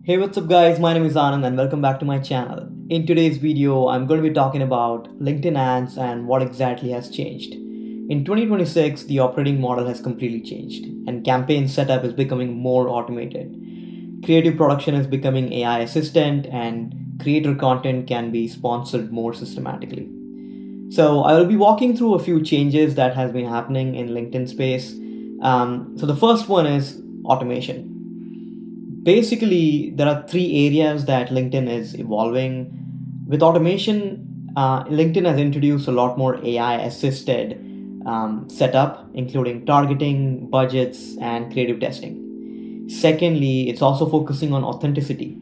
Hey, what's up guys? My name is Anand and welcome back to my channel. In today's video, I'm going to be talking about LinkedIn ads and what exactly has changed. In 2026, the operating model has completely changed and campaign setup is becoming more automated. Creative production is becoming AI assistant and creator content can be sponsored more systematically. So I will be walking through a few changes that has been happening in LinkedIn space. So the first one is automation. Basically, there are three areas that LinkedIn is evolving. With automation, LinkedIn has introduced a lot more AI assisted setup, including targeting, budgets, and creative testing. Secondly, it's also focusing on authenticity.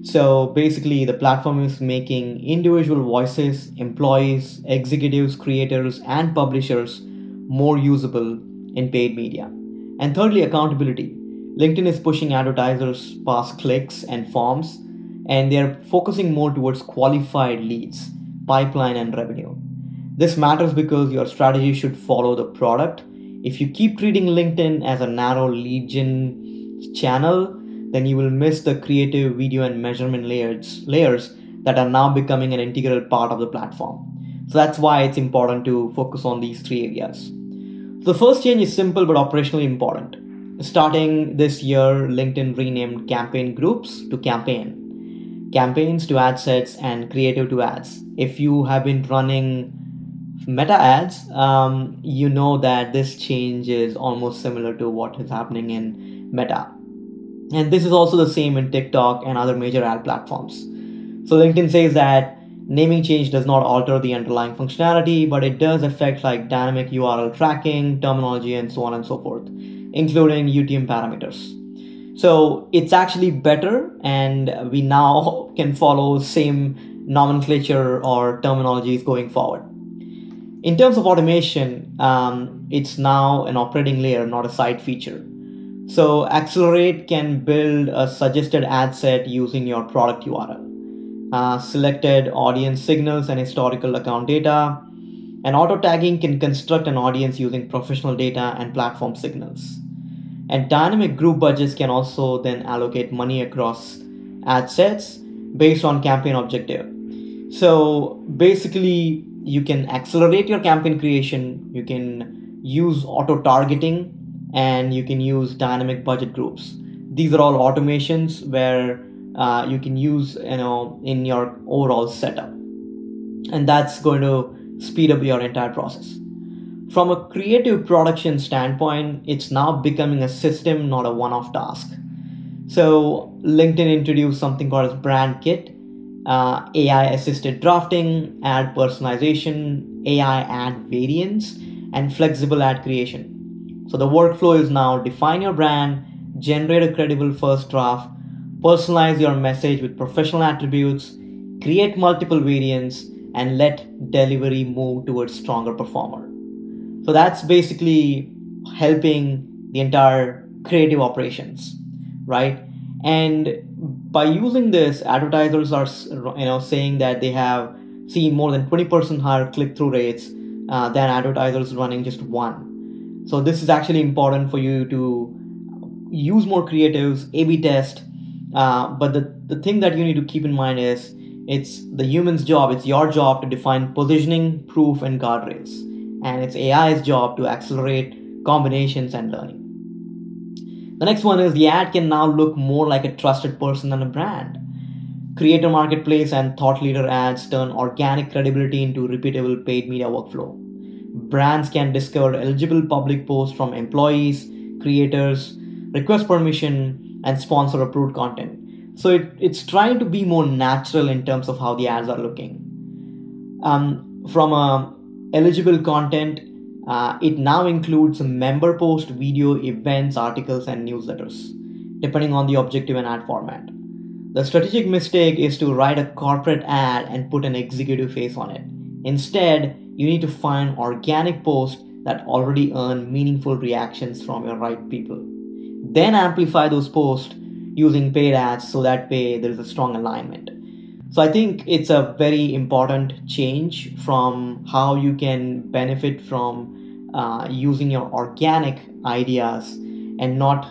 So basically, the platform is making individual voices, employees, executives, creators, and publishers more usable in paid media. And thirdly, accountability. LinkedIn is pushing advertisers past clicks and forms, and they're focusing more towards qualified leads, pipeline, and revenue. This matters because your strategy should follow the product. If you keep treating LinkedIn as a narrow lead gen channel, then you will miss the creative video and measurement layers that are now becoming an integral part of the platform. So that's why it's important to focus on these three areas. So the first change is simple but operationally important. Starting this year, LinkedIn renamed campaign groups to campaigns to ad sets, and creative to ads. If you have been running meta ads, you know that this change is almost similar to what is happening in meta. And this is also the same in TikTok and other major ad platforms. So LinkedIn says that naming change does not alter the underlying functionality, but it does affect like dynamic URL tracking, terminology, and so on and so forth, including UTM parameters. So it's actually better, and we now can follow same nomenclature or terminologies going forward. In terms of automation, it's now an operating layer, not a side feature. So Accelerate can build a suggested ad set using your product URL, selected audience signals and historical account data, and auto tagging can construct an audience using professional data and platform signals. And dynamic group budgets can also then allocate money across ad sets based on campaign objective. So basically, you can accelerate your campaign creation, you can use auto targeting, and you can use dynamic budget groups. These are all automations where you can use in your overall setup, and that's going to speed up your entire process. From a creative production standpoint, it's now becoming a system, not a one-off task. So LinkedIn introduced something called as brand kit, AI assisted drafting, ad personalization, AI ad variants, and flexible ad creation. So the workflow is now define your brand, generate a credible first draft, personalize your message with professional attributes, create multiple variants, and let delivery move towards stronger performer. So that's basically helping the entire creative operations, right? And by using this, advertisers are saying that they have seen more than 20% higher click-through rates than advertisers running just one. So this is actually important for you to use more creatives, A/B test. But the thing that you need to keep in mind is it's the human's job, it's your job to define positioning, proof, and guardrails. And it's AI's job to accelerate combinations and learning. The next one is the ad can now look more like a trusted person than a brand. Creator marketplace and thought leader ads turn organic credibility into repeatable paid media workflow. Brands can discover eligible public posts from employees, creators, request permission, and sponsor approved content. So it's trying to be more natural in terms of how the ads are looking. From a eligible content, it now includes member post, video, events, articles, and newsletters, depending on the objective and ad format. The strategic mistake is to write a corporate ad and put an executive face on it. Instead, you need to find organic posts that already earn meaningful reactions from your right people. Then amplify those posts using paid ads so that way there is a strong alignment. So I think it's a very important change from how you can benefit from using your organic ideas and not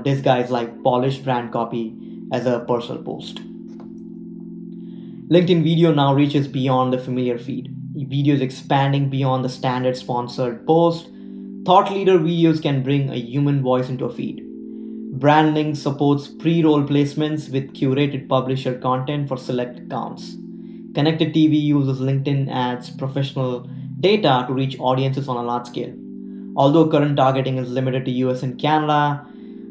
disguise like polished brand copy as a personal post. LinkedIn video now reaches beyond the familiar feed. Videos expanding beyond the standard sponsored post. Thought leader videos can bring a human voice into a feed. BrandLink supports pre-roll placements with curated publisher content for select accounts. Connected TV uses LinkedIn ads professional data to reach audiences on a large scale. Although current targeting is limited to US and Canada,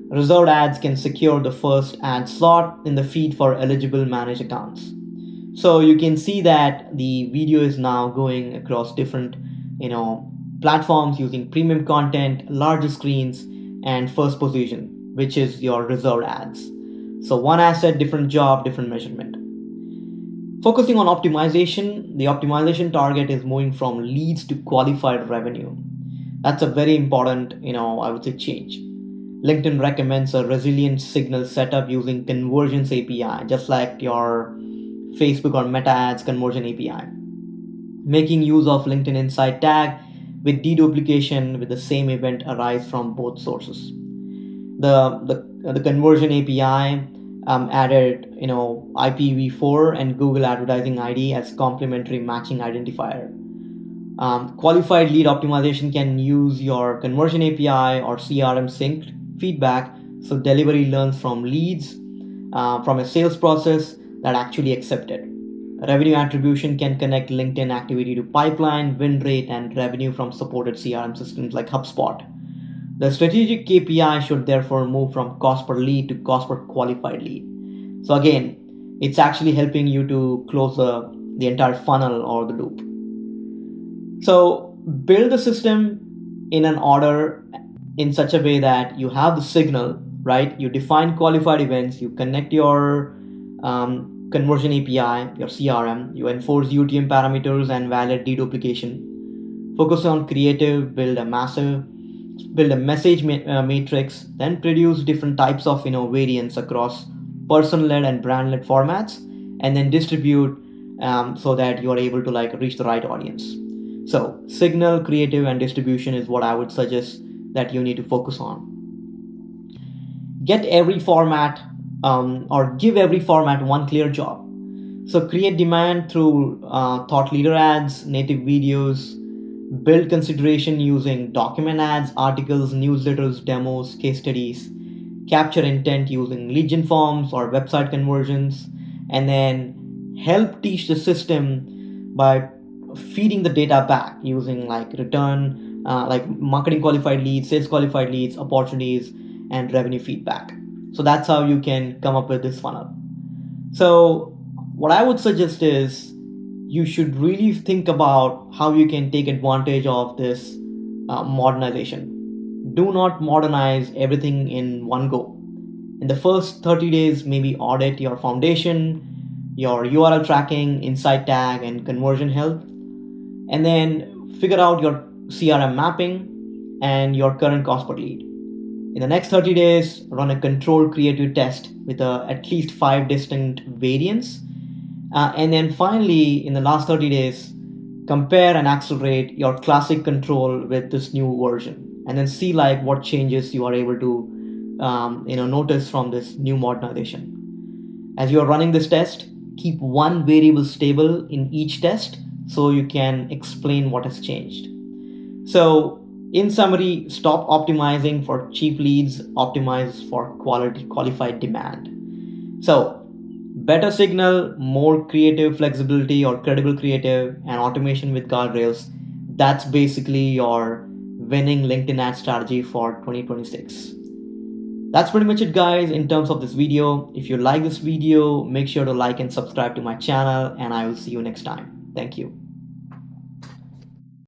reserved ads can secure the first ad slot in the feed for eligible managed accounts. So you can see that the video is now going across different, platforms using premium content, larger screens, and first position, which is your reserved ads. So one asset, different job, different measurement. Focusing on optimization, the optimization target is moving from leads to qualified revenue. That's a very important, I would say change. LinkedIn recommends a resilient signal setup using conversions API, just like your Facebook or Meta Ads conversion API. Making use of LinkedIn Insight tag with deduplication with the same event arise from both sources. The conversion API added IPv4 and Google Advertising ID as complementary matching identifier. Qualified lead optimization can use your conversion API or CRM synced feedback, so delivery learns from leads from a sales process that actually accepted. Revenue attribution can connect LinkedIn activity to pipeline, win rate, and revenue from supported CRM systems like HubSpot. The strategic KPI should therefore move from cost per lead to cost per qualified lead. So again, it's actually helping you to close the entire funnel or the loop. So build the system in an order in such a way that you have the signal, right? You define qualified events, you connect your conversion API, your CRM, you enforce UTM parameters and valid deduplication. Focus on creative, build a message matrix, then produce different types of variants across person-led and brand-led formats, and then distribute so that you are able to reach the right audience. So signal, creative, and distribution is what I would suggest that you need to focus on. Get every format or give every format one clear job. So create demand through thought leader ads, native videos, build consideration using document ads, articles, newsletters, demos, case studies, capture intent using lead gen forms or website conversions, and then help teach the system by feeding the data back using return, marketing qualified leads, sales qualified leads, opportunities, and revenue feedback. So that's how you can come up with this funnel. So what I would suggest is you should really think about how you can take advantage of this modernization. Do not modernize everything in one go. In the first 30 days, maybe audit your foundation, your URL tracking, insight tag, and conversion health, and then figure out your CRM mapping and your current cost per lead. In the next 30 days, run a controlled creative test with at least 5 distinct variants. And then finally, in the last 30 days, compare and accelerate your classic control with this new version. And then see what changes you are able to notice from this new modernization. As you are running this test, keep one variable stable in each test so you can explain what has changed. So in summary, stop optimizing for cheap leads, optimize for qualified demand. So better signal, more creative flexibility or credible creative, and automation with guardrails. That's basically your winning LinkedIn ad strategy for 2026. That's pretty much it, guys, in terms of this video. If you like this video, make sure to like and subscribe to my channel, and I will see you next time. Thank you.